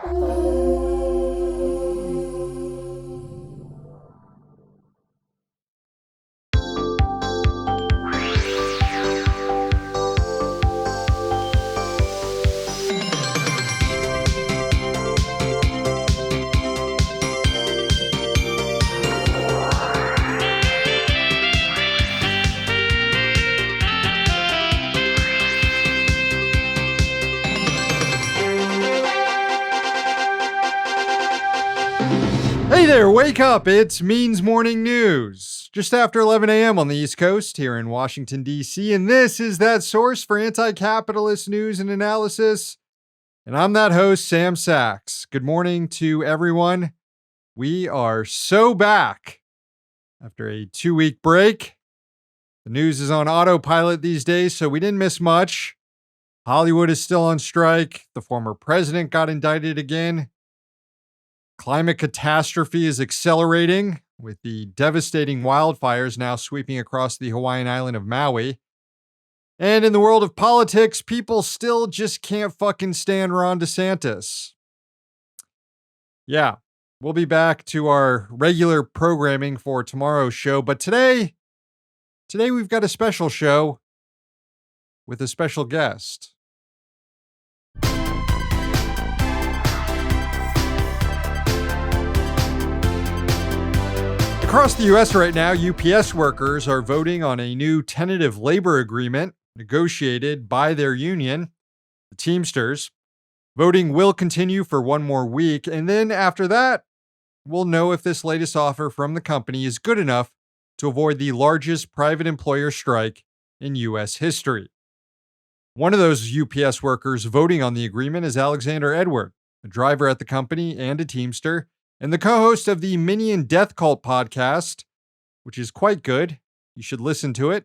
Hey there, wake up. It's Means Morning News. Just after 11 a.m. on the East Coast here in Washington, D.C., and this is that source for anti-capitalist news and analysis. And I'm that host, Sam Sachs. Good morning to everyone. We are so back after a 2-week break. The news is on autopilot these days, so we didn't miss much. Hollywood is still on strike. The former president got indicted again. Climate catastrophe is accelerating, with the devastating wildfires now sweeping across the Hawaiian island of Maui. And in the world of politics, people still just can't fucking stand Ron DeSantis. Yeah, we'll be back to our regular programming for tomorrow's show, but today we've got a special show with a special guest. Across the U.S. right now, UPS workers are voting on a new tentative labor agreement negotiated by their union, the Teamsters. Voting will continue for one more week, and then after that, we'll know if this latest offer from the company is good enough to avoid the largest private employer strike in U.S. history. One of those UPS workers voting on the agreement is Alexander Edward, a driver at the company and a Teamster, and the co-host of the Minion Death Cult Podcast, which is quite good. You should listen to it.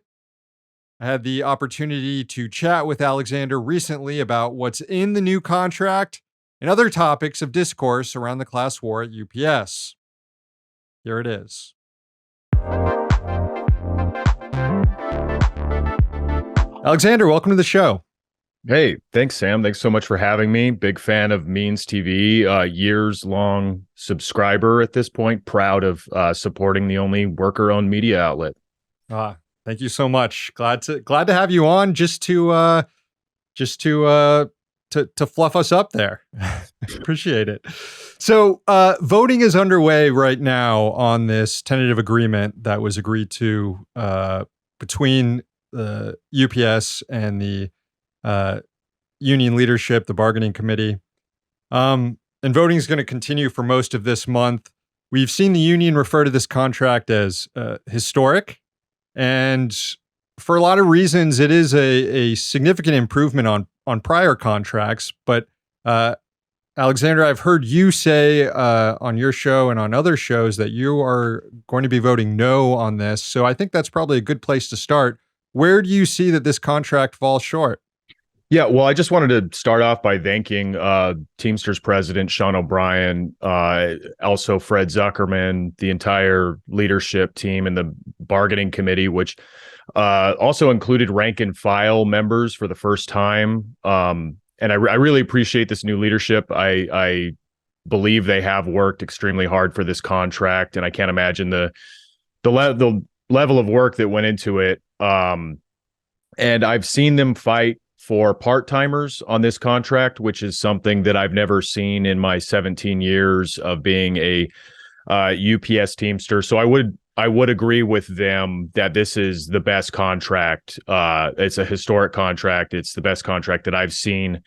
I had the opportunity to chat with Alexander recently about what's in the new contract and other topics of discourse around the class war at UPS. Here it is. Alexander, welcome to the show. Hey, thanks, Sam. Thanks so much for having me. Big fan of Means TV, years-long subscriber at this point. Proud of supporting the only worker-owned media outlet. Thank you so much. Glad to have you on just to fluff us up there. Appreciate it. So, voting is underway right now on this tentative agreement that was agreed to between the UPS and the union leadership, the bargaining committee. And voting is going to continue for most of this month. We've seen the union refer to this contract as historic. And for a lot of reasons, it is a significant improvement on prior contracts. But Alexander, I've heard you say on your show and on other shows that you are going to be voting no on this. So I think that's probably a good place to start. Where do you see that this contract falls short? Yeah, well, I just wanted to start off by thanking Teamsters president Sean O'Brien, also Fred Zuckerman, the entire leadership team and the bargaining committee, which also included rank and file members for the first time. And I really appreciate this new leadership. I believe they have worked extremely hard for this contract, and I can't imagine the level of work that went into it. And I've seen them fight for part-timers on this contract, which is something that I've never seen in my 17 years of being a UPS Teamster. So I would agree with them that this is the best contract. It's a historic contract. It's the best contract that I've seen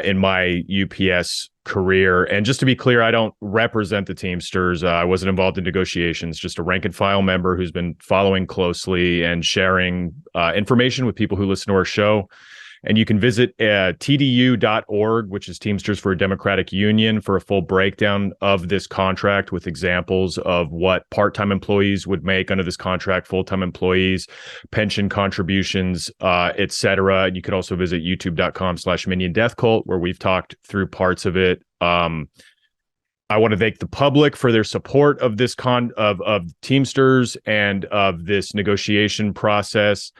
in my UPS career. And just to be clear, I don't represent the Teamsters. I wasn't involved in negotiations, just a rank and file member who's been following closely and sharing information with people who listen to our show. And you can visit tdu.org, which is Teamsters for a Democratic Union, for a full breakdown of this contract with examples of what part-time employees would make under this contract, full-time employees, pension contributions, et cetera. And you can also visit youtube.com/Minion Death Cult, where we've talked through parts of it. I want to thank the public for their support of this of Teamsters and of this negotiation process.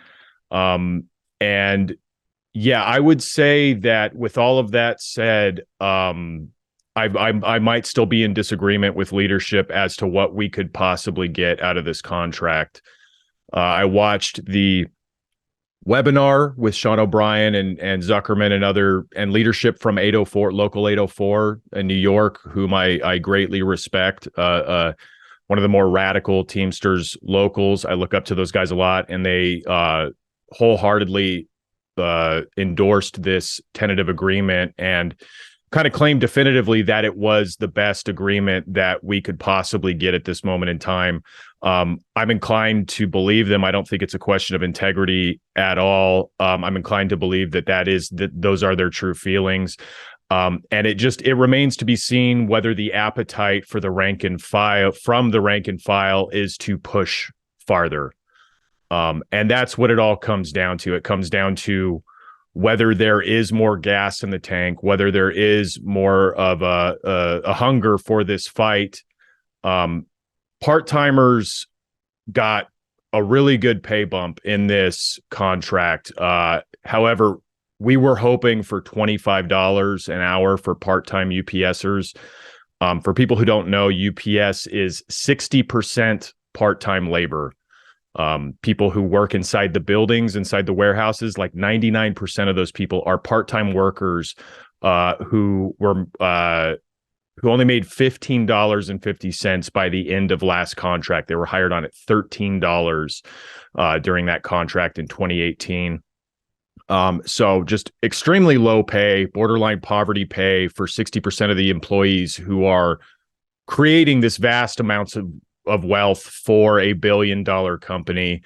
And yeah, I would say that with all of that said, I might still be in disagreement with leadership as to what we could possibly get out of this contract. I watched the webinar with Sean O'Brien and Zuckerman and leadership from 804 local 804 in New York, whom I greatly respect. One of the more radical Teamsters locals. I look up to those guys a lot, and they wholeheartedly endorsed this tentative agreement and kind of claimed definitively that it was the best agreement that we could possibly get at this moment in time. I'm inclined to believe them. I don't think it's a question of integrity at all. I'm inclined to believe that those are their true feelings. And it remains to be seen whether the appetite for the rank and file is to push farther. And that's what it all comes down to. It comes down to whether there is more gas in the tank, whether there is more of a hunger for this fight. Part-timers got a really good pay bump in this contract. However, we were hoping for $25 an hour for part-time UPSers. For people who don't know, UPS is 60% part-time labor. People who work inside the buildings, inside the warehouses, like 99% of those people are part-time workers who only made $15.50 by the end of last contract. They were hired on at $13 during that contract in 2018. So just extremely low pay, borderline poverty pay for 60% of the employees who are creating this vast amounts of wealth for a $1 billion company.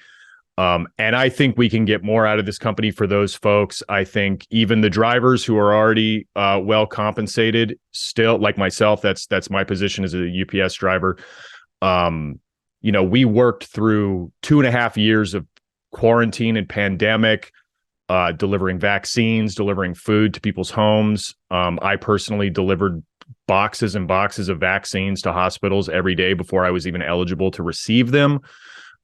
And I think we can get more out of this company for those folks. I think even the drivers who are already well compensated, still, like myself, that's my position as a UPS driver. We worked through 2.5 years of quarantine and pandemic, delivering vaccines, delivering food to people's homes. I personally delivered boxes and boxes of vaccines to hospitals every day before I was even eligible to receive them.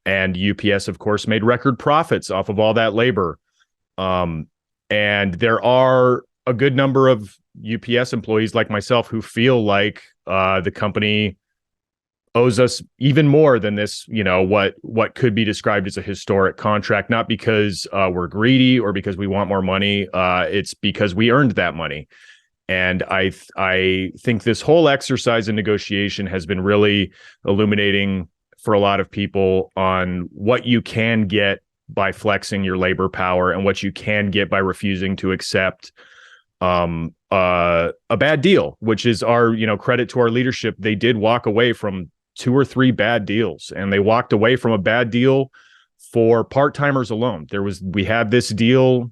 And UPS, of course, made record profits off of all that labor. And there are a good number of UPS employees like myself who feel like the company owes us even more than this, what could be described as a historic contract, not because we're greedy or because we want more money. It's because we earned that money. And I think this whole exercise in negotiation has been really illuminating for a lot of people on what you can get by flexing your labor power and what you can get by refusing to accept a bad deal, which is our, credit to our leadership. They did walk away from 2 or 3 bad deals, and they walked away from a bad deal for part-timers alone. We had this deal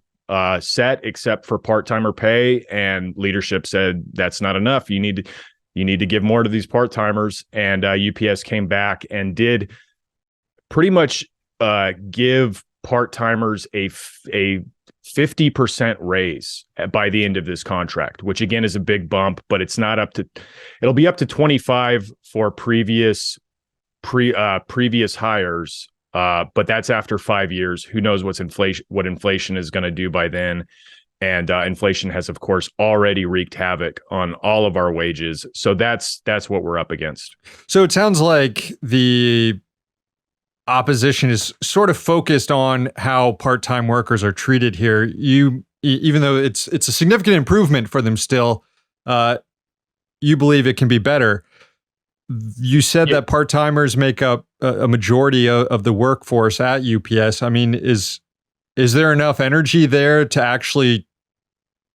set except for part-timer pay, and leadership said that's not enough. You need to give more to these part-timers. And UPS came back and did pretty much give part-timers a 50% raise by the end of this contract, which again is a big bump, but it's not it'll be up to 25 for previous hires. But that's after 5 years. Who knows what inflation is going to do by then. And inflation has, of course, already wreaked havoc on all of our wages. So that's what we're up against. So it sounds like the opposition is sort of focused on how part-time workers are treated here. Even though it's a significant improvement for them still, you believe it can be better. You said that part-timers make up a majority of the workforce at UPS. I mean, is there enough energy there to actually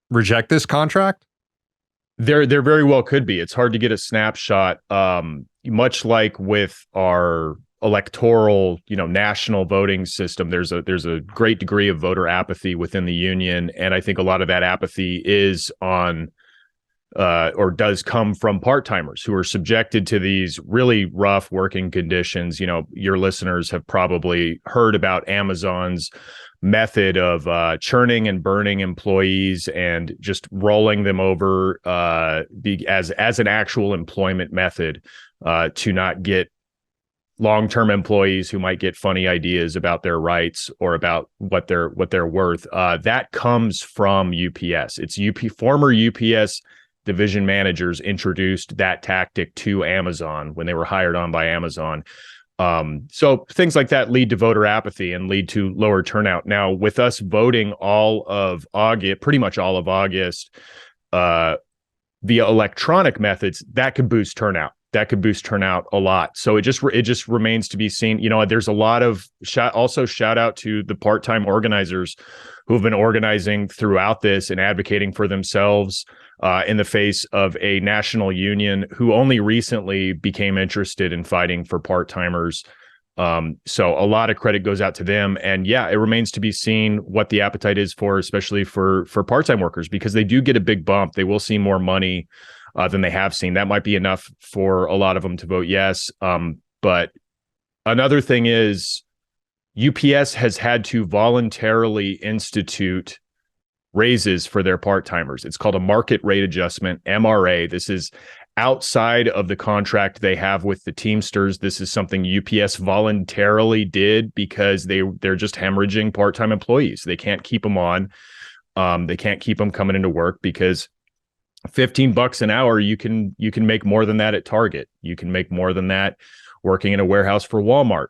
reject this contract? There very well could be. It's hard to get a snapshot. Much like with our electoral, national voting system, there's a great degree of voter apathy within the union, and I think a lot of that apathy is on or does come from part-timers who are subjected to these really rough working conditions. Your listeners have probably heard about Amazon's method of churning and burning employees and just rolling them over as an actual employment method to not get long-term employees who might get funny ideas about their rights or about what they're worth. That comes from UPS. It's former UPS division managers introduced that tactic to Amazon when they were hired on by Amazon. So things like that lead to voter apathy and lead to lower turnout. Now, with us voting all of August, pretty much all of August, via electronic methods, that could boost turnout. That could boost turnout a lot. So it just remains to be seen. You know, there's a lot of shout out to the part-time organizers who have been organizing throughout this and advocating for themselves in the face of a national union who only recently became interested in fighting for part-timers. So a lot of credit goes out to them. And yeah, it remains to be seen what the appetite is for, especially for part-time workers, because they do get a big bump. They will see more money than they have seen. That might be enough for a lot of them to vote yes. But another thing is UPS has had to voluntarily institute raises for their part-timers. It's called a market rate adjustment, MRA. This is outside of the contract they have with the Teamsters. This is something UPS voluntarily did because they're just hemorrhaging part-time employees. They can't keep them on. They can't keep them coming into work because $15 an hour, you can make more than that at Target. You can make more than that working in a warehouse for Walmart.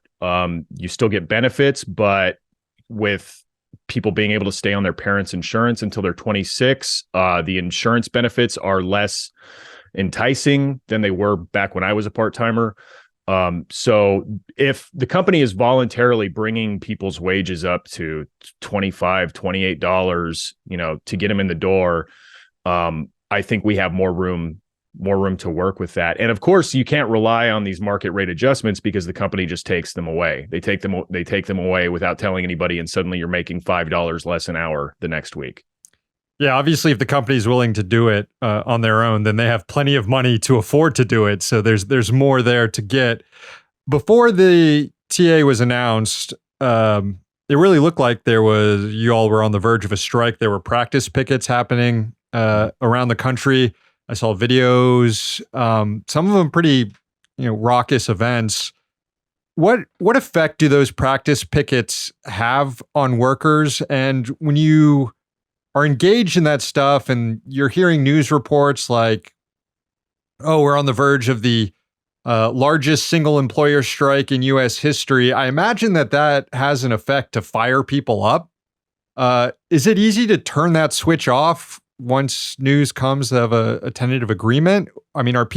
You still get benefits, but with people being able to stay on their parents' insurance until they're 26, the insurance benefits are less enticing than they were back when I was a part-timer. So if the company is voluntarily bringing people's wages up to $25, $28, to get them in the door, I think we have more room to work with that. And of course, you can't rely on these market rate adjustments because the company just takes them away. They take them away without telling anybody, and suddenly you're making $5 less an hour the next week. Yeah, obviously, if the company is willing to do it on their own, then they have plenty of money to afford to do it. So there's more there to get. Before the TA was announced, it really looked like you all were on the verge of a strike. There were practice pickets happening around the country. I saw videos, some of them pretty, raucous events. What effect do those practice pickets have on workers? And when you are engaged in that stuff and you're hearing news reports like, oh, we're on the verge of the largest single employer strike in U.S. history, I imagine that has an effect to fire people up. Is it easy to turn that switch off once news comes of a tentative agreement? I mean, are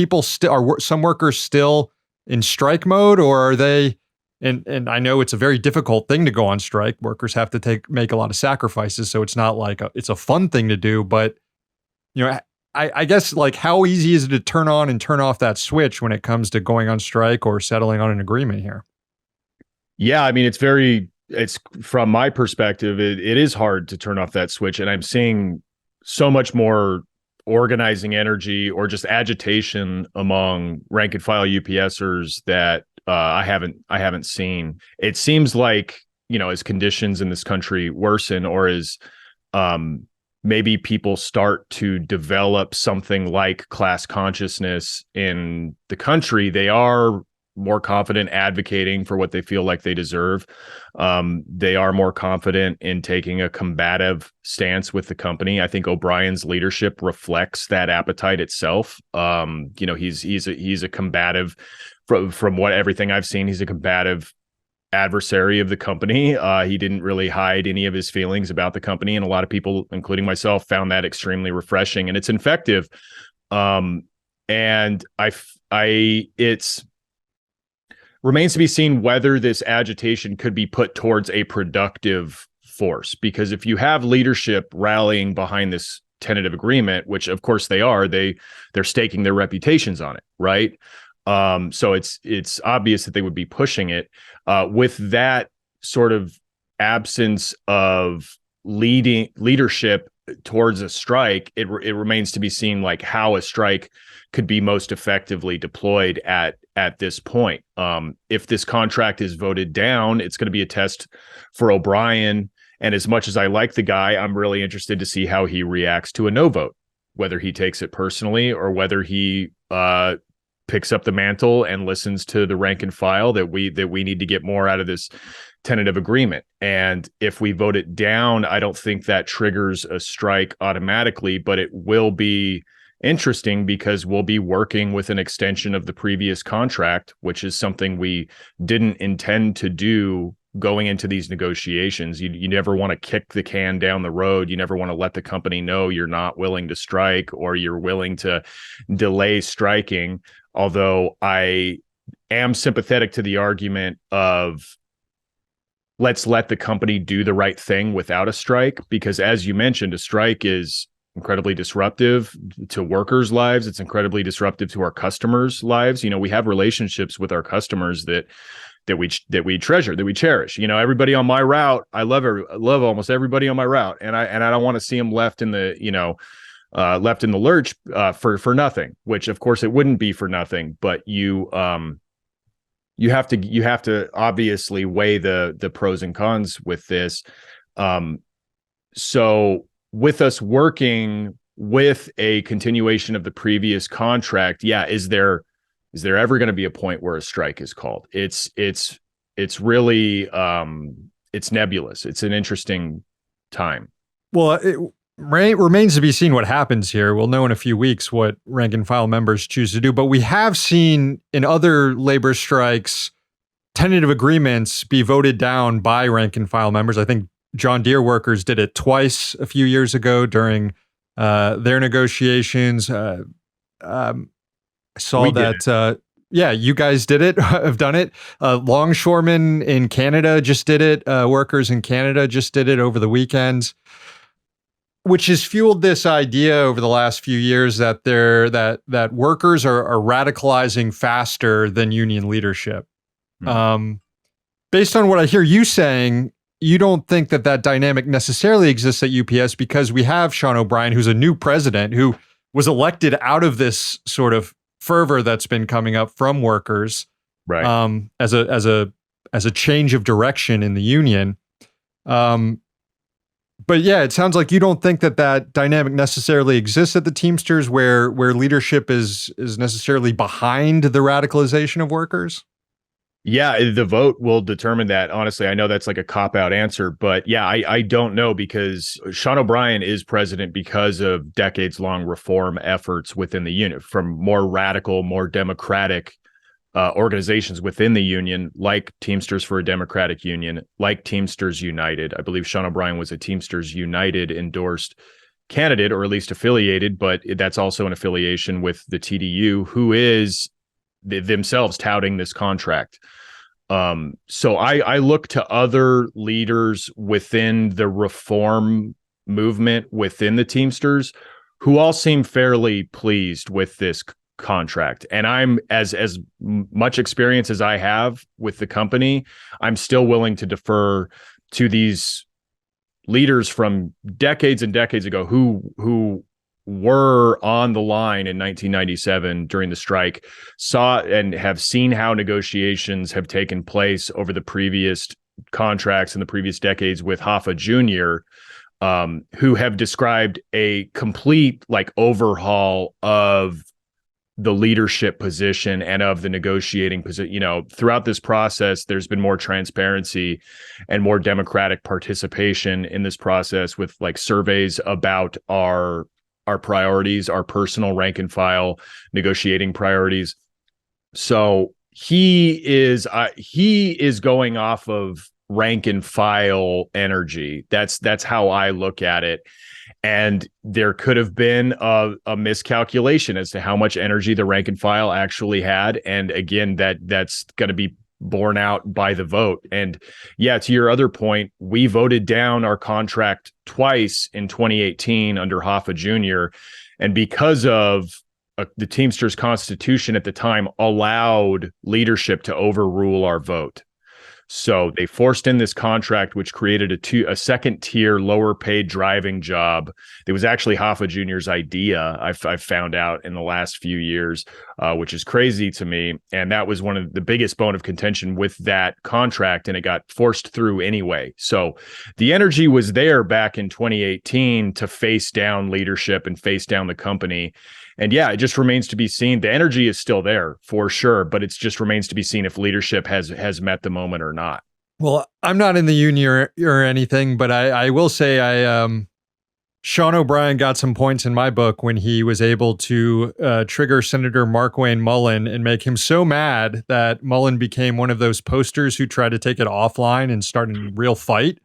some workers still in strike mode, or are they? And I know it's a very difficult thing to go on strike. Workers have to make a lot of sacrifices, so it's not like it's a fun thing to do. But I guess, like, how easy is it to turn on and turn off that switch when it comes to going on strike or settling on an agreement here? Yeah, I mean, it's from my perspective, it is hard to turn off that switch, and I'm seeing so much more organizing energy or just agitation among rank and file UPSers that I haven't seen. It seems like, as conditions in this country worsen, or as maybe people start to develop something like class consciousness in the country, they are more confident advocating for what they feel like they deserve. They are more confident in taking a combative stance with the company. I think O'Brien's leadership reflects that appetite itself. He's a combative, from everything I've seen, he's a combative adversary of the company. He didn't really hide any of his feelings about the company, and a lot of people, including myself, found that extremely refreshing, and it's effective. And it's remains to be seen whether this agitation could be put towards a productive force, because if you have leadership rallying behind this tentative agreement, which of course they are, they're staking their reputations on it, right? So it's obvious that they would be pushing it. With that sort of absence of leadership towards a strike, it remains to be seen, like, how a strike could be most effectively deployed at this point. If this contract is voted down, it's going to be a test for O'Brien. And as much as I like the guy, I'm really interested to see how he reacts to a no vote, whether he takes it personally or whether he picks up the mantle and listens to the rank and file that we need to get more out of this tentative agreement. And if we vote it down, I don't think that triggers a strike automatically, but it will be interesting because we'll be working with an extension of the previous contract, which is something we didn't intend to do going into these negotiations. You never want to kick the can down the road. You never want to let the company know you're not willing to strike or you're willing to delay striking. Although I am sympathetic to the argument of let's let the company do the right thing without a strike, because as you mentioned, a strike is incredibly disruptive to workers' lives. It's incredibly disruptive to our customers' lives. We have relationships with our customers that we treasure, that we cherish. Everybody on my route, I love almost everybody on my route, and I don't want to see them left in the left in the lurch for nothing. Which of course it wouldn't be for nothing, but you have to obviously weigh the pros and cons with this. So with us working with a continuation of the previous contract, is there ever going to be a point where a strike is called? It's really it's nebulous. It's an interesting time. Well, it remains to be seen what happens here. We'll know in a few weeks what rank and file members choose to do. But we have seen in other labor strikes, tentative agreements be voted down by rank and file members. I think John Deere workers did it twice a few years ago during their negotiations. I saw that. You guys did it, have done it. Longshoremen in Canada just did it. Workers in Canada just did it over the weekend, which has fueled this idea over the last few years that that workers are radicalizing faster than union leadership. Based on what I hear you saying, you don't think that dynamic necessarily exists at UPS because we have Sean O'Brien, who's a new president, who was elected out of this sort of fervor that's been coming up from workers, right? As a change of direction in the union. But yeah, it sounds like you don't think that dynamic necessarily exists at the Teamsters, where leadership is necessarily behind the radicalization of workers. Yeah, the vote will determine that. Honestly, I know that's like a cop-out answer, but yeah, I don't know, because Sean O'Brien is president because of decades-long reform efforts within the union, from more radical, more democratic organizations within the union, like Teamsters for a Democratic Union, like Teamsters United. I believe Sean O'Brien was a Teamsters United endorsed candidate, or at least affiliated, but that's also an affiliation with the TDU, who is themselves touting this contract. So I look to other leaders within the reform movement within the Teamsters who all seem fairly pleased with this contract. And I'm as much experience as I have with the company, I'm still willing to defer to these leaders from decades and decades ago who were on the line in 1997 during the strike, saw and have seen how negotiations have taken place over the previous contracts in the previous decades with Hoffa Jr., who have described a complete overhaul of the leadership position and of the negotiating position. Throughout this process, there's been more transparency and more democratic participation in this process, with surveys about our priorities, our personal rank and file negotiating priorities. So he is going off of rank and file energy. That's how I look at it. And there could have been a miscalculation as to how much energy the rank and file actually had. And again, that's going to be borne out by the vote. And yeah, to your other point, we voted down our contract twice in 2018 under Hoffa Jr. And because of the Teamsters Constitution at the time allowed leadership to overrule our vote. So they forced in this contract, which created a second tier, lower paid driving job. It was actually Hoffa Jr.'s idea, I've found out in the last few years, which is crazy to me. And that was one of the biggest bone of contention with that contract, and it got forced through anyway. So the energy was there back in 2018 to face down leadership and face down the company. And yeah, it just remains to be seen. The energy is still there for sure, but it just remains to be seen if leadership has met the moment or not. Well, I'm not in the union or anything, but I will say Sean O'Brien got some points in my book when he was able to trigger Senator Markwayne Mullin and make him so mad that Mullin became one of those posters who tried to take it offline and start a real fight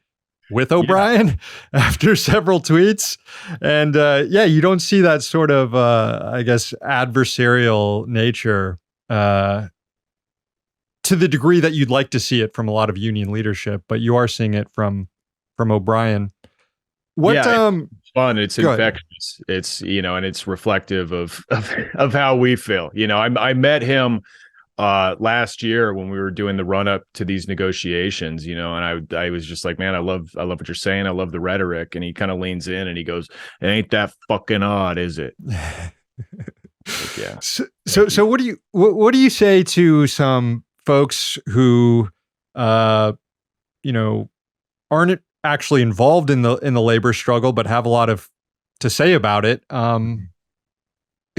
with O'Brien after several tweets. And you don't see that sort of, I guess, adversarial nature to the degree that you'd like to see it from a lot of union leadership, but you are seeing it from O'Brien. It's fun. It's infectious. It's, and it's reflective of how we feel. I met him last year when we were doing the run up to these negotiations, and I was just like, man, I love what you're saying. I love the rhetoric. And he kind of leans in and he goes, it ain't that fucking odd, is it? Yeah. So what do you say to some folks who, aren't actually involved in the labor struggle, but have a lot to say about it,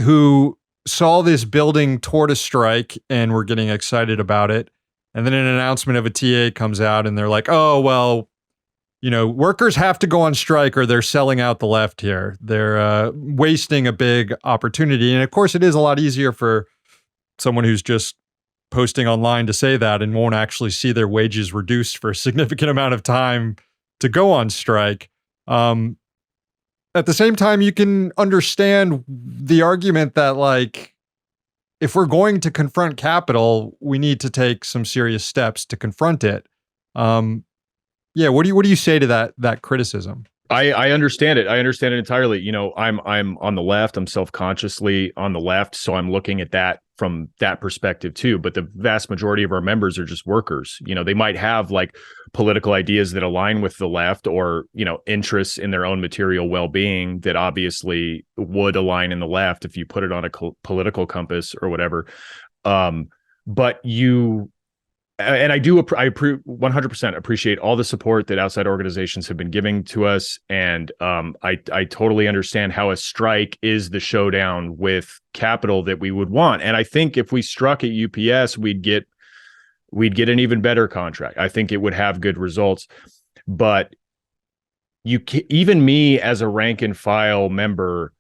who saw this building toward a strike and were getting excited about it. And then an announcement of a TA comes out and they're like, oh, well, workers have to go on strike or they're selling out the left here. They're wasting a big opportunity. And of course, it is a lot easier for someone who's just posting online to say that and won't actually see their wages reduced for a significant amount of time to go on strike. At the same time, you can understand the argument that, like, if we're going to confront capital, we need to take some serious steps to confront it. What do you say to that criticism? I understand it. I understand it entirely. I'm on the left. I'm self-consciously on the left, so I'm looking at that from that perspective too. But the vast majority of our members are just workers. They might have like political ideas that align with the left, or interests in their own material well-being that obviously would align in the left if you put it on a political compass or whatever. But I 100% appreciate all the support that outside organizations have been giving to us. And I totally understand how a strike is the showdown with capital that we would want. And I think if we struck at UPS, we'd get an even better contract. I think it would have good results. But even me as a rank and file member,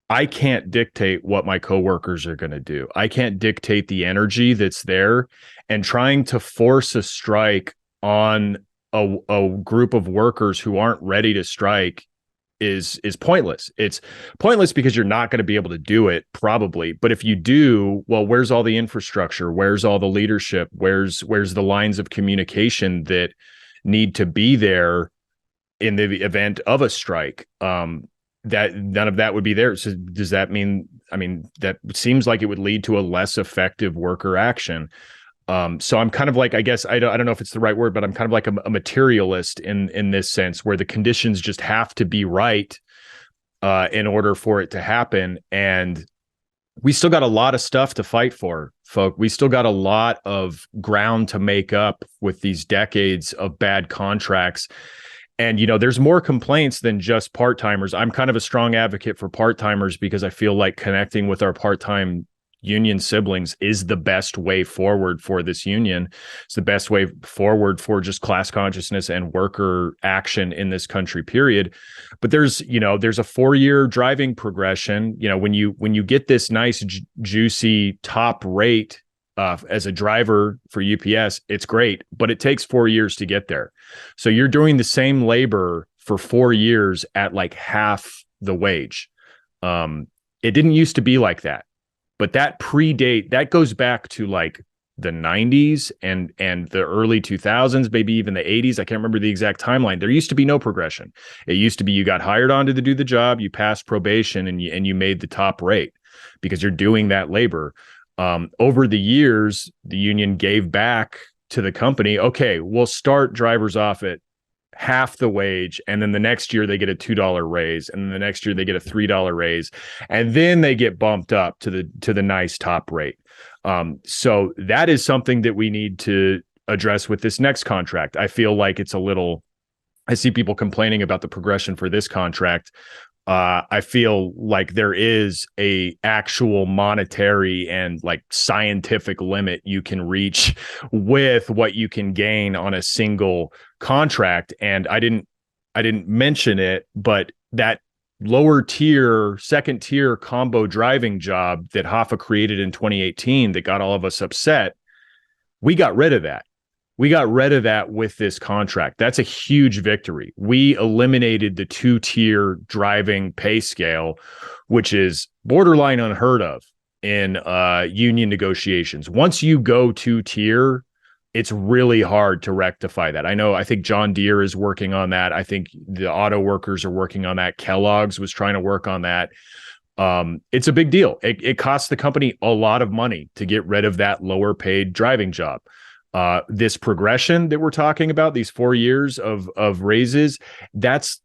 I can't dictate what my coworkers are going to do. I can't dictate the energy that's there, and trying to force a strike on a group of workers who aren't ready to strike is pointless. It's pointless because you're not going to be able to do it probably. But if you do, well, where's all the infrastructure? Where's all the leadership? Where's the lines of communication that need to be there in the event of a strike? That none of that would be there. So does that mean, that seems like it would lead to a less effective worker action. So I'm kind of like, I guess, I don't know if it's the right word, but I'm kind of like a materialist in this sense, where the conditions just have to be right in order for it to happen. And we still got a lot of stuff to fight for, folk. We still got a lot of ground to make up with these decades of bad contracts. And, there's more complaints than just part-timers. I'm kind of a strong advocate for part-timers because I feel like connecting with our part-time union siblings is the best way forward for this union. It's the best way forward for just class consciousness and worker action in this country, period. But there's a 4-year driving progression. When you get this nice, juicy top rate as a driver for UPS, it's great, but it takes 4 years to get there. So you're doing the same labor for 4 years at like half the wage. It didn't used to be like that, but that goes back to like the 90s and the early 2000s, maybe even the 80s. I can't remember the exact timeline. There used to be no progression. It used to be you got hired on to do the job, you passed probation, and you made the top rate because you're doing that labor. Over the years, the union gave back to the company. Okay, we'll start drivers off at half the wage, and then the next year they get a $2 raise, and then the next year they get a $3 raise, and then they get bumped up to the nice top rate. So that is something that we need to address with this next contract. I feel like I see people complaining about the progression for this contract. I feel like there is a actual monetary and like scientific limit you can reach with what you can gain on a single contract. And I didn't mention it, but that lower tier, second tier combo driving job that Hoffa created in 2018 that got all of us upset, we got rid of that. We got rid of that with this contract. That's a huge victory. We eliminated the two-tier driving pay scale, which is borderline unheard of in union negotiations. Once you go two-tier, it's really hard to rectify that. I think John Deere is working on that. I think the auto workers are working on that. Kellogg's was trying to work on that. It's a big deal. It costs the company a lot of money to get rid of that lower paid driving job. This progression that we're talking about, these 4 years of raises, that's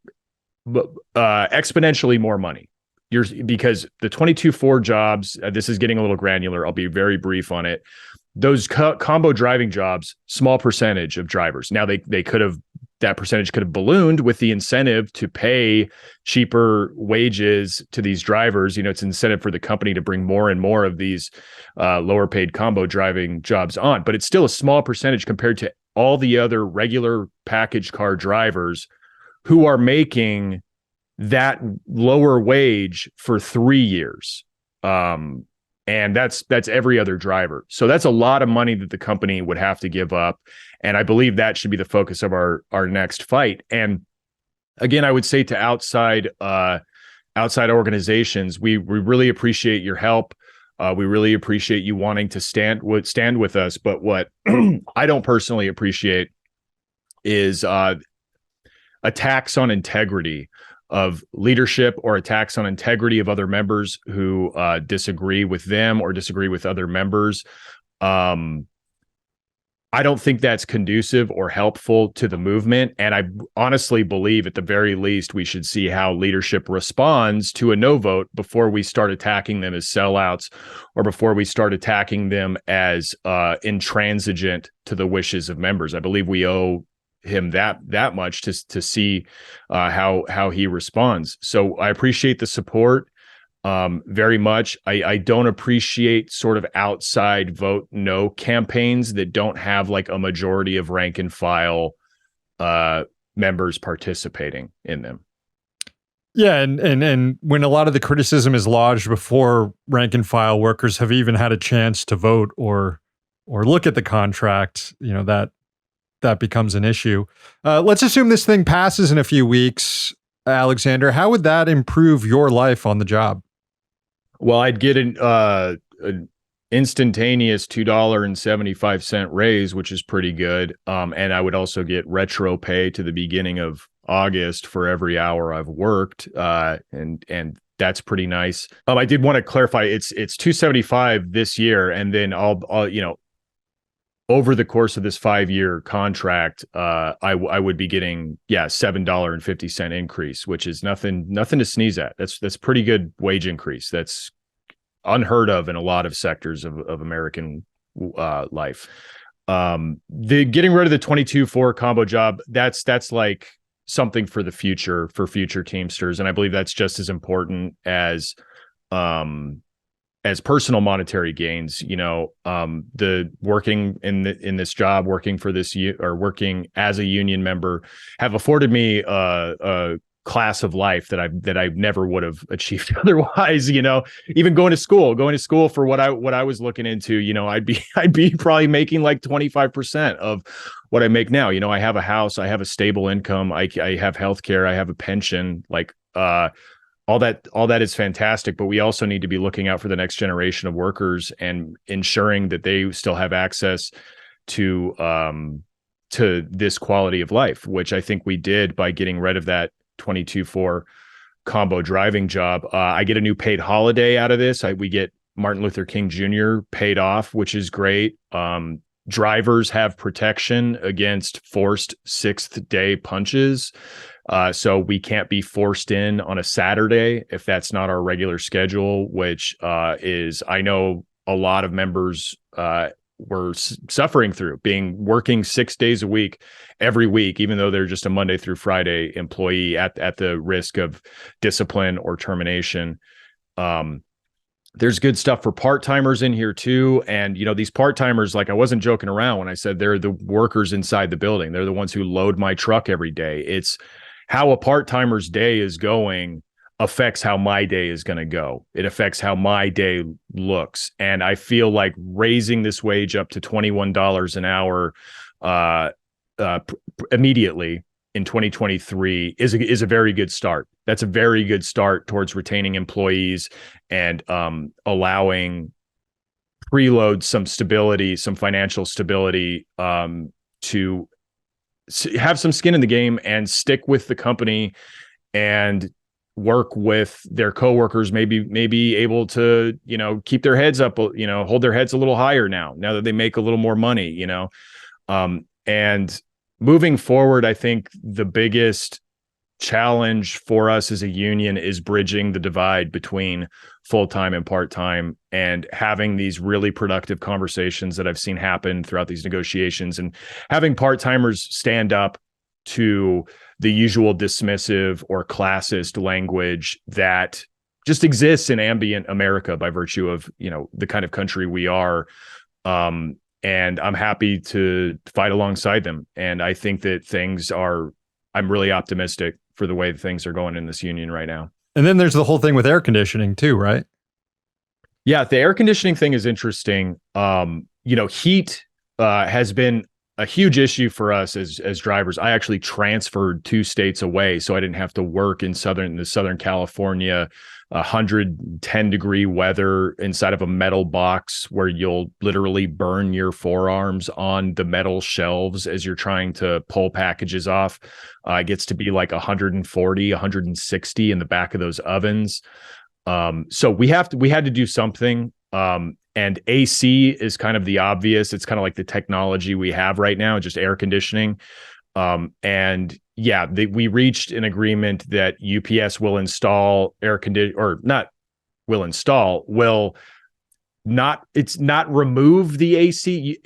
exponentially more money. Because the 22-4 jobs, this is getting a little granular. I'll be very brief on it. Those combo driving jobs, small percentage of drivers. Now they could have, that percentage could have ballooned with the incentive to pay cheaper wages to these drivers. It's an incentive for the company to bring more and more of these lower paid combo driving jobs on, but it's still a small percentage compared to all the other regular package car drivers who are making that lower wage for 3 years. And that's every other driver. So that's a lot of money that the company would have to give up. And I believe that should be the focus of our next fight. And again, I would say to outside organizations, we really appreciate your help. We really appreciate you wanting to stand with us. But what I don't personally appreciate is attacks on integrity of leadership or attacks on integrity of other members who disagree with them or disagree with other members. I don't think that's conducive or helpful to the movement. And I honestly believe at the very least, we should see how leadership responds to a no vote before we start attacking them as sellouts or before we start attacking them as intransigent to the wishes of members. I believe we owe him that much to see how he responds. So I appreciate the support very much. I don't appreciate sort of outside vote no campaigns that don't have like a majority of rank and file members participating in them. Yeah, and when a lot of the criticism is lodged before rank and file workers have even had a chance to vote or look at the contract, that becomes an issue. Let's assume this thing passes in a few weeks, Alexander. How would that improve your life on the job? Well, I'd get an instantaneous $2.75 raise, which is pretty good. And I would also get retro pay to the beginning of August for every hour I've worked. And that's pretty nice. I did want to clarify it's $2.75 this year, and then I'll over the course of this 5-year contract, I would be getting $7.50 increase, which is nothing to sneeze at. That's pretty good wage increase. That's unheard of in a lot of sectors of American life. The getting rid of the 22-4 combo job, that's like something for the future, for future Teamsters, and I believe that's just as important as personal monetary gains. The working in this job, working for this or working as a union member have afforded me a class of life that I never would have achieved otherwise. Even going to school for what I was looking into, I'd be probably making like 25% of what I make now. I have a house, I have a stable income, I have healthcare, I have a pension, all that is fantastic, but we also need to be looking out for the next generation of workers and ensuring that they still have access to this quality of life, which I think we did by getting rid of that 22-4 combo driving job. I get a new paid holiday out of this. We get Martin Luther King Jr. paid off, which is great. Drivers have protection against forced sixth day punches. So we can't be forced in on a Saturday if that's not our regular schedule, which I know a lot of members were suffering through working 6 days a week, every week, even though they're just a Monday through Friday employee at the risk of discipline or termination. There's good stuff for part-timers in here too. And, these part-timers, I wasn't joking around when I said they're the workers inside the building. They're the ones who load my truck every day. It's how a part-timer's day is going. affects how my day is going to go. It affects how my day looks. And I feel like raising this wage up to $21 an hour immediately in 2023 is a very good start. That's a very good start towards retaining employees and allowing preload some stability, some financial stability, to have some skin in the game and stick with the company and work with their coworkers, maybe able to, keep their heads up, hold their heads a little higher now that they make a little more money, and moving forward, I think the biggest challenge for us as a union is bridging the divide between full-time and part-time and having these really productive conversations that I've seen happen throughout these negotiations, and having part-timers stand up to the usual dismissive or classist language that just exists in ambient America by virtue of, the kind of country we are. And I'm happy to fight alongside them. And I think that I'm really optimistic for the way things are going in this union right now. And then there's the whole thing with air conditioning too, right? Yeah, the air conditioning thing is interesting. Heat has been a huge issue for us as drivers. I actually transferred 2 states away, so I didn't have to work in Southern California, 110-degree weather inside of a metal box where you'll literally burn your forearms on the metal shelves as you're trying to pull packages off. It gets to be like 140, 160 in the back of those ovens. So we had to do something. And AC is kind of the obvious. It's kind of like the technology we have right now, just air conditioning. We reached an agreement that UPS will install it's not remove the AC.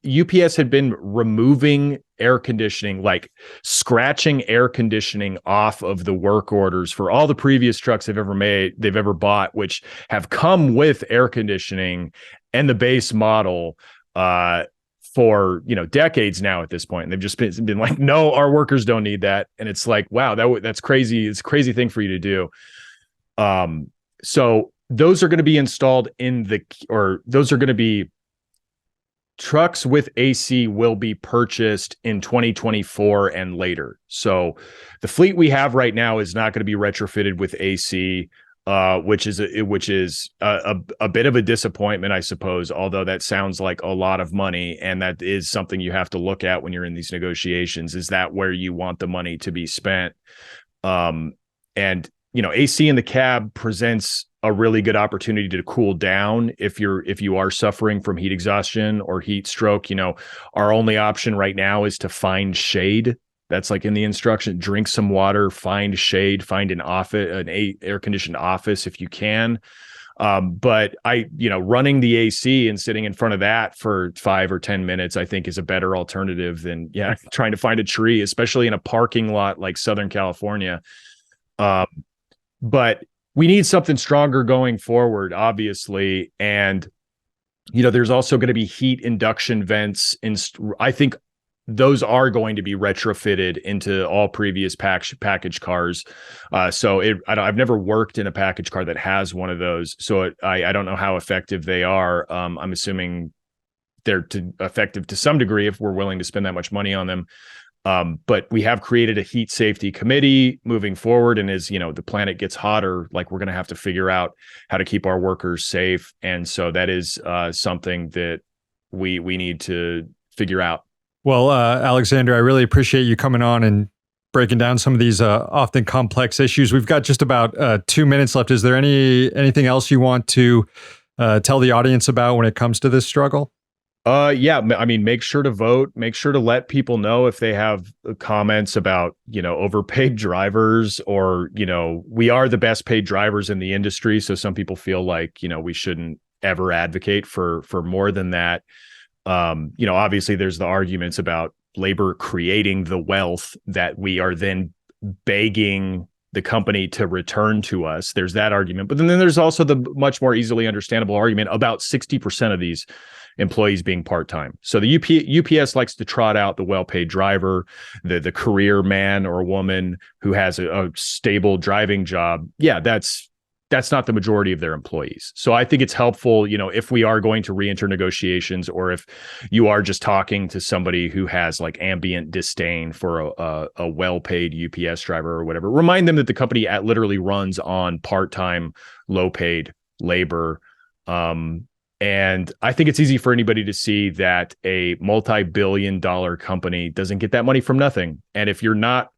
UPS had been removing air conditioning, like scratching air conditioning off of the work orders for all the previous trucks they've ever bought, which have come with air conditioning and the base model for decades now at this point. And they've just been like, no, our workers don't need that. And it's like, wow, that's crazy. It's a crazy thing for you to do. So those are going to be installed those are going to be trucks with AC will be purchased in 2024 and later. So the fleet we have right now is not going to be retrofitted with AC, which is a bit of a disappointment, I suppose, although that sounds like a lot of money. And that is something you have to look at when you're in these negotiations. Is that where you want the money to be spent? AC in the cab presents a really good opportunity to cool down if you are suffering from heat exhaustion or heat stroke. Our only option right now is to find shade. That's like in the instruction: drink some water, find shade, find an air conditioned office if you can. But running the AC and sitting in front of that for 5 or 10 minutes, I think is a better alternative than trying to find a tree, especially in a parking lot like Southern California. But we need something stronger going forward, obviously. And, there's also going to be heat induction vents. I think those are going to be retrofitted into all previous package cars. I've never worked in a package car that has one of those. So I don't know how effective they are. I'm assuming they're effective to some degree if we're willing to spend that much money on them. But we have created a heat safety committee moving forward. And as the planet gets hotter, like we're going to have to figure out how to keep our workers safe. And so that is something that we need to figure out. Well, Alexander, I really appreciate you coming on and breaking down some of these often complex issues. We've got just about 2 minutes left. Is there anything else you want to tell the audience about when it comes to this struggle? Make sure to vote. Make sure to let people know if they have comments about, overpaid drivers or, we are the best paid drivers in the industry. So some people feel like, we shouldn't ever advocate for more than that. Obviously there's the arguments about labor creating the wealth that we are then begging the company to return to us. There's that argument. But then there's also the much more easily understandable argument about 60% of these employees being part-time. So the UPS likes to trot out the well-paid driver, the career man or woman who has a stable driving job. Yeah, that's not the majority of their employees. So I think it's helpful, if we are going to re-enter negotiations, or if you are just talking to somebody who has like ambient disdain for a well-paid UPS driver or whatever, remind them that the company literally runs on part-time, low-paid labor. And I think it's easy for anybody to see that a multi-billion-dollar company doesn't get that money from nothing. And if you're not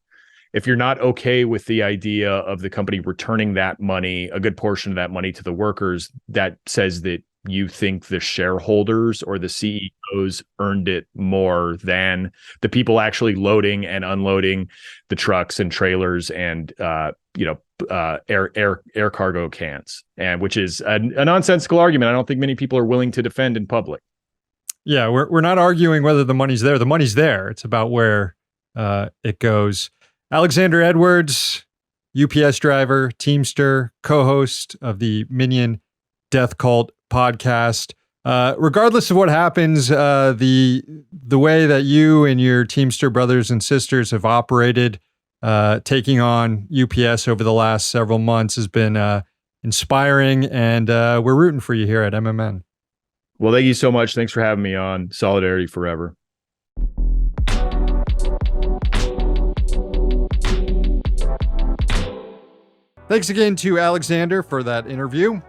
okay with the idea of the company returning that money, a good portion of that money to the workers, that says that you think the shareholders or the CEOs earned it more than the people actually loading and unloading the trucks and trailers and air cargo cans, and which is a nonsensical argument. I don't think many people are willing to defend in public. Yeah, we're not arguing whether the money's there. The money's there. It's about where it goes. Alexander Edwards, UPS driver, Teamster, co-host of the Minion Death Cult Podcast. Regardless of what happens, the way that you and your Teamster brothers and sisters have operated, taking on UPS over the last several months has been inspiring, and we're rooting for you here at MMN. Well, thank you so much. Thanks for having me on. Solidarity forever. Thanks again to Alexander for that interview.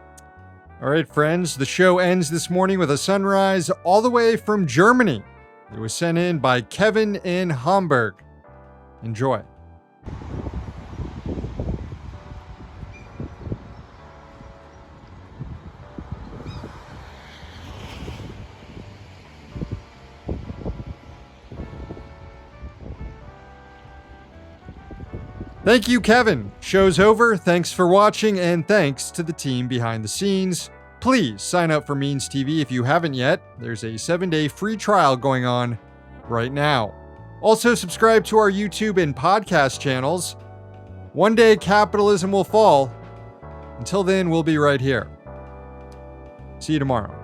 All right, friends, the show ends this morning with a sunrise all the way from Germany. It was sent in by Kevin in Hamburg. Enjoy. Thank you, Kevin. Show's over. Thanks for watching, and thanks to the team behind the scenes. Please sign up for Means TV if you haven't yet. There's a 7-day free trial going on right now. Also, subscribe to our YouTube and podcast channels. One day, capitalism will fall. Until then, we'll be right here. See you tomorrow.